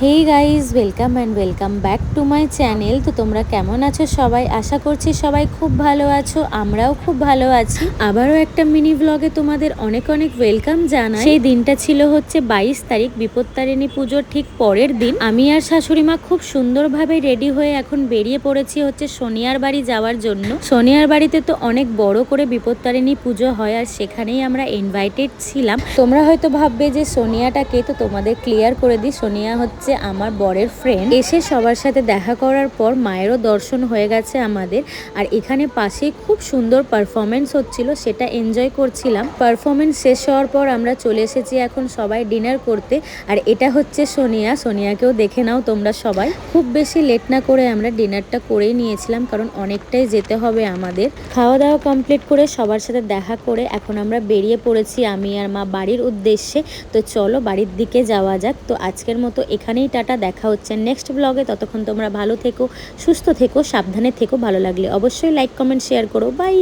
Hey guys, welcome and welcome back to my channel. তো তোমরা কেমন আছো সবাই? আশা করছি সবাই খুব ভালো আছো, আমরাও খুব ভালো আছি। আবারও একটা মিনি ব্লগে তোমাদের অনেক অনেক ওয়েলকাম জানাই। সেই দিনটা ছিল হচ্ছে 22 তারিখ, বিপত্তারিণী পুজোর ঠিক পরের দিন। আমি আর শাশুড়ি মা খুব সুন্দরভাবে রেডি হয়ে এখন বেরিয়ে পড়েছি হচ্ছে সোনিয়ার বাড়ি যাওয়ার জন্য। সোনিয়ার বাড়িতে তো অনেক বড় করে বিপত্তারিণী পুজো হয়, আর সেখানেই আমরা ইনভাইটেড ছিলাম। তোমরা হয়তো ভাববে যে সোনিয়াটাকে, তো তোমাদের ক্লিয়ার করে দিই, সোনিয়া হচ্ছে আমার বরের ফ্রেন্ড। এসে সবার সাথে দেখা করার পর মায়েরও দর্শন হয়ে গেছে আমাদের, আর এখানে পাশে খুব সুন্দর পারফরমেন্স হচ্ছিল, সেটা এনজয় করছিলাম। পারফরমেন্স শেষ হওয়ার পর আমরা চলে এসেছি এখন সবাই ডিনার করতে। আর এটা হচ্ছে সোনিয়া, সোনিয়াকেও দেখে নাও তোমরা সবাই। খুব বেশি লেট না করে আমরা ডিনারটা করেই নিয়েছিলাম, কারণ অনেকটাই যেতে হবে আমাদের। খাওয়া দাওয়া কমপ্লিট করে সবার সাথে দেখা করে এখন আমরা বেরিয়ে পড়েছি আমি আর মা বাড়ির উদ্দেশ্যে। তো চলো বাড়ির দিকে যাওয়া যাক। তো আজকের মতো এখানেই টাটা, দেখা হচ্ছে নেক্সট ব্লগে। ততক্ষণ তোমরা ভালো থেকো, সুস্থ থেকো, সাবধানে থেকো। ভালো লাগলে অবশ্যই লাইক কমেন্ট শেয়ার করো। বাই।